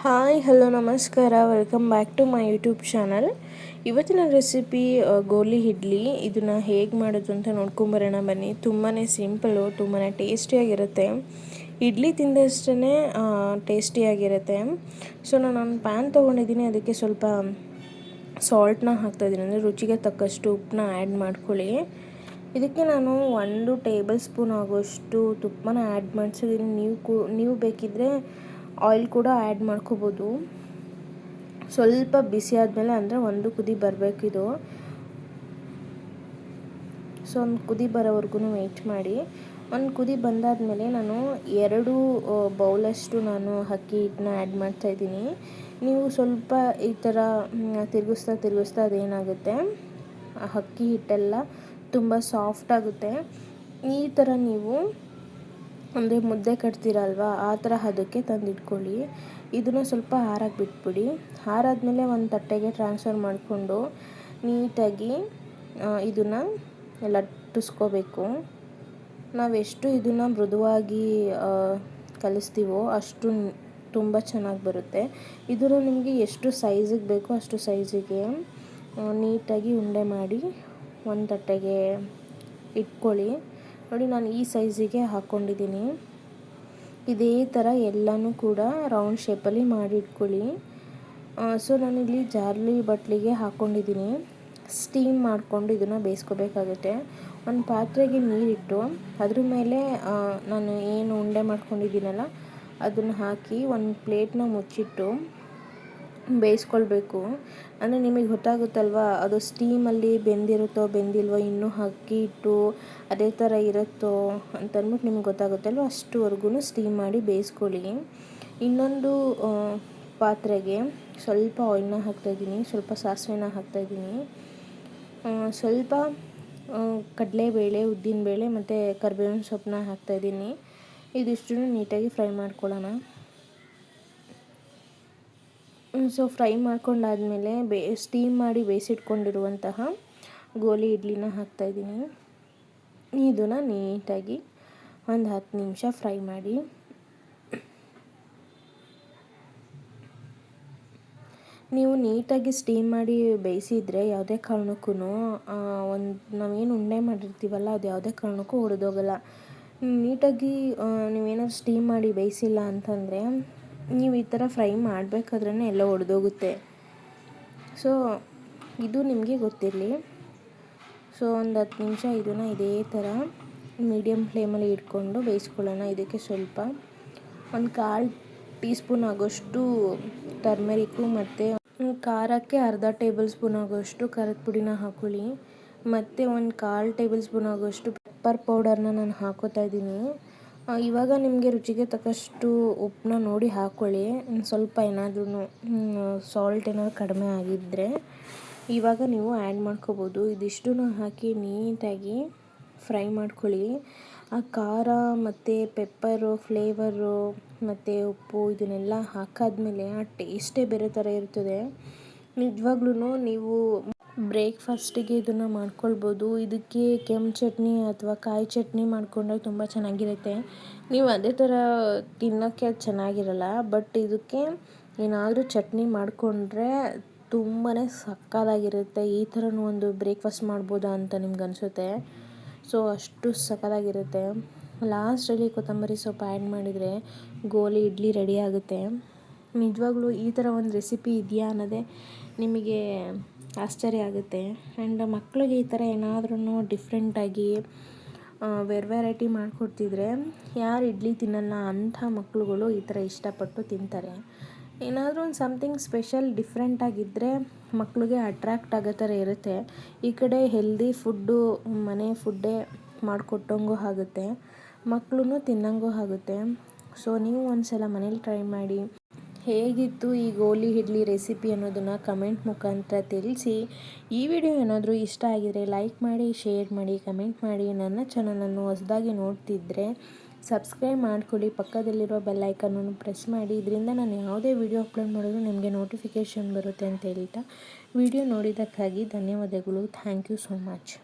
Hi hello ನಮಸ್ಕಾರ, welcome back to my YouTube channel. ಇವತ್ತಿನ recipe goli idli. ಇದನ್ನು ಹೇಗೆ ಮಾಡೋದು ಅಂತ ನೋಡ್ಕೊಂಬರೋಣ ಬನ್ನಿ. ತುಂಬಾ ಸಿಂಪಲ್ಲು, ತುಂಬಾ ಟೇಸ್ಟಿಯಾಗಿರುತ್ತೆ. ಇಡ್ಲಿ ತಿಂದಷ್ಟೇ ಟೇಸ್ಟಿಯಾಗಿರುತ್ತೆ. ಸೊ ನಾನು ಒಂದು ಪ್ಯಾನ್ ತೊಗೊಂಡಿದ್ದೀನಿ, ಅದಕ್ಕೆ ಸ್ವಲ್ಪ ಸಾಲ್ಟ್ನ ಹಾಕ್ತಾಯಿದ್ದೀನಿ, ಅಂದರೆ ರುಚಿಗೆ ತಕ್ಕಷ್ಟು ಉಪ್ಪನ್ನ ಆ್ಯಡ್ ಮಾಡ್ಕೊಳ್ಳಿ. ಇದಕ್ಕೆ ನಾನು 1 ಟೇಬಲ್ ಸ್ಪೂನ್ ಆಗೋಷ್ಟು ತುಪ್ಪನ ಆ್ಯಡ್ ಮಾಡಿಸಿದ್ದೀನಿ. ನೀವು ಬೇಕಿದ್ದರೆ ಆಯಿಲ್ ಕೂಡ ಆ್ಯಡ್ ಮಾಡ್ಕೋಬೋದು. ಸ್ವಲ್ಪ ಬಿಸಿ ಆದಮೇಲೆ, ಅಂದರೆ ಒಂದು ಕುದಿ ಬರಬೇಕಿದು. ಸೊ ಒಂದು ಕುದಿ ಬರೋವರೆಗೂ ವೆಯ್ಟ್ ಮಾಡಿ. ಒಂದು ಕುದಿ ಬಂದಾದಮೇಲೆ ನಾನು 2 ಬೌಲಷ್ಟು ಅಕ್ಕಿ ಹಿಟ್ಟನ್ನ ಆ್ಯಡ್ ಮಾಡ್ತಾಯಿದ್ದೀನಿ. ನೀವು ಸ್ವಲ್ಪ ಈ ಥರ ತಿರುಗಿಸ್ತಾ ಅದೇನಾಗುತ್ತೆ, ಅಕ್ಕಿ ಹಿಟ್ಟೆಲ್ಲ ತುಂಬ ಸಾಫ್ಟ್ ಆಗುತ್ತೆ. ಈ ಥರ ನೀವು ಅಂದರೆ ಮುದ್ದೆ ಕಟ್ತೀರಲ್ವ, ಆ ಥರ ಅದಕ್ಕೆ ತಂದಿಟ್ಕೊಳ್ಳಿ. ಇದನ್ನು ಸ್ವಲ್ಪ ಆರಕ್ಕೆ ಬಿಟ್ಬಿಡಿ. ಆರಾದಮೇಲೆ ಒಂದು ತಟ್ಟೆಗೆ ಟ್ರಾನ್ಸ್ಫರ್ ಮಾಡಿಕೊಂಡು ನೀಟಾಗಿ ಇದನ್ನು ಲಟ್ಟಿಸ್ಕೋಬೇಕು. ನಾವೆಷ್ಟು ಇದನ್ನು ಮೃದುವಾಗಿ ಕಲಿಸ್ತೀವೋ ಅಷ್ಟು ತುಂಬ ಚೆನ್ನಾಗಿ ಬರುತ್ತೆ. ಇದನ್ನು ನಿಮಗೆ ಎಷ್ಟು ಸೈಜಿಗೆ ಬೇಕೋ ಅಷ್ಟು ಸೈಜಿಗೆ ನೀಟಾಗಿ ಉಂಡೆ ಮಾಡಿ ಒಂದು ತಟ್ಟೆಗೆ ಇಟ್ಕೊಳ್ಳಿ. ನೋಡಿ, ನಾನು ಈ ಸೈಜಿಗೆ ಹಾಕ್ಕೊಂಡಿದ್ದೀನಿ. ಇದೇ ಥರ ಎಲ್ಲನೂ ಕೂಡ ರೌಂಡ್ ಶೇಪಲ್ಲಿ ಮಾಡಿ ಇಟ್ಕೊಳ್ಳಿ. ಸೊ ನಾನಿಲ್ಲಿ ಜಾರ್ಲಿ ಬಟ್ಲಿಗೆ ಹಾಕ್ಕೊಂಡಿದ್ದೀನಿ. ಸ್ಟೀಮ್ ಮಾಡಿಕೊಂಡು ಇದನ್ನು ಬೇಯಿಸ್ಕೋಬೇಕಾಗುತ್ತೆ. ಒಂದು ಪಾತ್ರೆಗೆ ನೀರಿಟ್ಟು ಅದ್ರ ಮೇಲೆ ನಾನು ಏನು ಉಂಡೆ ಮಾಡ್ಕೊಂಡಿದ್ದೀನಲ್ಲ ಅದನ್ನು ಹಾಕಿ ಒಂದು ಪ್ಲೇಟ್ನ ಮುಚ್ಚಿಟ್ಟು ಬೇಯಿಸ್ಕೊಳ್ಬೇಕು. ಅಂದರೆ ನಿಮಗೆ ಗೊತ್ತಾಗುತ್ತಲ್ವ, ಅದು ಸ್ಟೀಮಲ್ಲಿ ಬೆಂದಿಲ್ವೋ, ಇನ್ನೂ ಅಕ್ಕಿ ಹಿಟ್ಟು ಅದೇ ಥರ ಇರುತ್ತೋ ಅಂತಂದ್ಬಿಟ್ಟು ನಿಮ್ಗೆ ಗೊತ್ತಾಗುತ್ತಲ್ವ, ಅಷ್ಟುವರೆಗೂ ಸ್ಟೀಮ್ ಮಾಡಿ ಬೇಯಿಸ್ಕೊಳ್ಳಿ. ಇನ್ನೊಂದು ಪಾತ್ರೆಗೆ ಸ್ವಲ್ಪ ಆಯಿಲ್ನ ಹಾಕ್ತಾಯಿದ್ದೀನಿ, ಸ್ವಲ್ಪ ಸಾಸಿವೆನ ಹಾಕ್ತಾಯಿದ್ದೀನಿ, ಸ್ವಲ್ಪ ಕಡಲೆಬೇಳೆ, ಉದ್ದಿನಬೇಳೆ ಮತ್ತು ಕರಿಬೇವಿನ ಸೊಪ್ಪನ್ನ ಹಾಕ್ತಾಯಿದ್ದೀನಿ. ಇದಿಷ್ಟನ್ನು ನೀಟಾಗಿ ಫ್ರೈ ಮಾಡ್ಕೊಳ್ಳೋಣ. ಸೊ ಫ್ರೈ ಮಾಡ್ಕೊಂಡಾದಮೇಲೆ ಸ್ಟೀಮ್ ಮಾಡಿ ಬೇಯಿಸಿಟ್ಕೊಂಡಿರುವಂತಹ ಗೋಲಿ ಇಡ್ಲಿನ ಹಾಕ್ತಾಯಿದ್ದೀನಿ. ಇದನ್ನು ನೀಟಾಗಿ ಒಂದು 10 ನಿಮಿಷ ಫ್ರೈ ಮಾಡಿ. ನೀವು ನೀಟಾಗಿ ಸ್ಟೀಮ್ ಮಾಡಿ ಬೇಯಿಸಿದರೆ ಯಾವುದೇ ಕಾರಣಕ್ಕೂ ನಾವೇನು ಉಂಡೆ ಮಾಡಿರ್ತೀವಲ್ಲ, ಅದು ಯಾವುದೇ ಕಾರಣಕ್ಕೂ ಒಡೆದೋಗಲ್ಲ. ನೀಟಾಗಿ ನೀವೇನಾದ್ರು ಸ್ಟೀಮ್ ಮಾಡಿ ಬೇಯಿಸಿಲ್ಲ ಅಂತಂದರೆ ನೀವು ಈ ಥರ ಫ್ರೈ ಮಾಡಬೇಕಾದ್ರೇ ಎಲ್ಲ ಒಡೆದೋಗುತ್ತೆ. ಸೊ ಇದು ನಿಮಗೆ ಗೊತ್ತಿರಲಿ. ಸೊ ಒಂದು 10 ನಿಮಿಷ ಇದನ್ನು ಇದೇ ಥರ ಮೀಡಿಯಮ್ ಫ್ಲೇಮಲ್ಲಿ ಇಟ್ಕೊಂಡು ಬೇಯಿಸ್ಕೊಳ್ಳೋಣ. ಇದಕ್ಕೆ ಸ್ವಲ್ಪ ಒಂದು 1/4 ಟೀ ಸ್ಪೂನ್ ಆಗೋಷ್ಟು ಟರ್ಮೆರಿಕ್ಕು ಮತ್ತು ಖಾರಕ್ಕೆ ಅರ್ಧ ಟೇಬಲ್ ಸ್ಪೂನ್ ಆಗೋಷ್ಟು ಖಾರದ ಪುಡಿನ ಹಾಕ್ಕೊಳ್ಳಿ. ಮತ್ತು ಒಂದು 1/4 ಟೇಬಲ್ ಸ್ಪೂನ್ ಆಗೋಷ್ಟು ಪೆಪ್ಪರ್ ಪೌಡರ್ನ ನಾನು ಹಾಕೋತಾ ಇದ್ದೀನಿ. ಇವಾಗ ನಿಮಗೆ ರುಚಿಗೆ ತಕ್ಕಷ್ಟು ಉಪ್ಪನ್ನ ನೋಡಿ ಹಾಕ್ಕೊಳ್ಳಿ. ಸ್ವಲ್ಪ ಏನಾದ್ರೂ ಸಾಲ್ಟ್ ಏನಾದ್ರು ಕಡಿಮೆ ಆಗಿದ್ದರೆ ಇವಾಗ ನೀವು ಆ್ಯಡ್ ಮಾಡ್ಕೋಬೋದು. ಇದಿಷ್ಟನ್ನು ಹಾಕಿ ನೀಟಾಗಿ ಫ್ರೈ ಮಾಡ್ಕೊಳ್ಳಿ. ಆ ಖಾರ ಮತ್ತು ಪೆಪ್ಪರು ಫ್ಲೇವರು ಮತ್ತು ಉಪ್ಪು ಇದನ್ನೆಲ್ಲ ಹಾಕಾದ್ಮೇಲೆ ಆ ಟೇಸ್ಟೇ ಬೇರೆ ಥರ ಇರ್ತದೆ. ನಿಜವಾಗ್ಲೂ ನೀವು ಬ್ರೇಕ್ಫಾಸ್ಟಿಗೆ ಇದನ್ನು ಮಾಡ್ಕೊಳ್ಬೋದು. ಇದಕ್ಕೆ ಕೆಂಪು ಚಟ್ನಿ ಅಥವಾ ಕಾಯಿ ಚಟ್ನಿ ಮಾಡಿಕೊಂಡ್ರೆ ತುಂಬ ಚೆನ್ನಾಗಿರುತ್ತೆ. ನೀವು ಅದೇ ಥರ ತಿನ್ನೋಕ್ಕೆ ಅದು ಚೆನ್ನಾಗಿರಲ್ಲ. ಬಟ್ ಇದಕ್ಕೆ ಏನಾದರೂ ಚಟ್ನಿ ಮಾಡಿಕೊಂಡ್ರೆ ತುಂಬಾ ಸಕ್ಕತ್ತಾಗಿರುತ್ತೆ. ಈ ಥರನೂ ಒಂದು ಬ್ರೇಕ್ಫಾಸ್ಟ್ ಮಾಡ್ಬೋದಾ ಅಂತ ನಿಮ್ಗೆ ಅನಿಸುತ್ತೆ. ಸೊ ಅಷ್ಟು ಸಕ್ಕತ್ತಾಗಿರುತ್ತೆ. ಲಾಸ್ಟಲ್ಲಿ ಕೊತ್ತಂಬರಿ ಸೊಪ್ಪು ಆ್ಯಡ್ ಮಾಡಿದರೆ ಗೋಲಿ ಇಡ್ಲಿ ರೆಡಿ ಆಗುತ್ತೆ. ನಿಜವಾಗ್ಲೂ ಈ ಥರ ಒಂದು ರೆಸಿಪಿ ಇದೆಯಾ ಅನ್ನೋದೇ ನಿಮಗೆ ಆಶ್ಚರ್ಯ ಆಗುತ್ತೆ. ಆ್ಯಂಡ್ ಮಕ್ಕಳಿಗೆ ಈ ಥರ ಏನಾದ್ರೂ ಡಿಫ್ರೆಂಟಾಗಿ ವೆರೈಟಿ ಮಾಡಿಕೊಡ್ತಿದ್ರೆ ಯಾರು ಇಡ್ಲಿ ತಿನ್ನಲ್ಲ ಅಂಥ ಮಕ್ಕಳುಗಳು ಈ ಥರ ಇಷ್ಟಪಟ್ಟು ತಿಂತಾರೆ. ಏನಾದರೂ ಒಂದು ಸಮಥಿಂಗ್ ಸ್ಪೆಷಲ್ ಡಿಫ್ರೆಂಟಾಗಿದ್ದರೆ ಮಕ್ಕಳಿಗೆ ಅಟ್ರ್ಯಾಕ್ಟ್ ಆಗೋ ಥರ ಇರುತ್ತೆ. ಈ ಕಡೆ ಹೆಲ್ದಿ ಫುಡ್ಡು, ಮನೆ ಫುಡ್ಡೇ ಮಾಡಿಕೊಟ್ಟಂಗೂ ಆಗುತ್ತೆ, ಮಕ್ಕಳು ತಿನ್ನಂಗೂ ಆಗುತ್ತೆ. ಸೊ ನೀವು ಒಂದು ಸಲ ಮನೇಲಿ ಟ್ರೈ ಮಾಡಿ. ಹೇಗಿತ್ತು ಈ ಗೋಲಿ ಇಡ್ಲಿ ರೆಸಿಪಿ ಅನ್ನೋದನ್ನು ಕಮೆಂಟ್ ಮುಖಾಂತರ ತಿಳಿಸಿ. ಈ ವಿಡಿಯೋ ಏನಾದರೂ ಇಷ್ಟ ಆಗಿದರೆ ಲೈಕ್ ಮಾಡಿ, ಶೇರ್ ಮಾಡಿ, ಕಮೆಂಟ್ ಮಾಡಿ. ನನ್ನ ಚಾನಲನ್ನು ಹೊಸದಾಗಿ ನೋಡ್ತಿದ್ದರೆ ಸಬ್ಸ್ಕ್ರೈಬ್ ಮಾಡ್ಕೊಳ್ಳಿ. ಪಕ್ಕದಲ್ಲಿರೋ ಬೆಲ್ ಐಕನನ್ನು ಪ್ರೆಸ್ ಮಾಡಿ. ಇದರಿಂದ ನಾನು ಯಾವುದೇ ವಿಡಿಯೋ ಅಪ್ಲೋಡ್ ಮಾಡಿದ್ರು ನಿಮಗೆ ನೋಟಿಫಿಕೇಷನ್ ಬರುತ್ತೆ ಅಂತ ಹೇಳ್ತಾ ವಿಡಿಯೋ ನೋಡಿದ್ದಕ್ಕಾಗಿ ಧನ್ಯವಾದಗಳು. Thank you so much.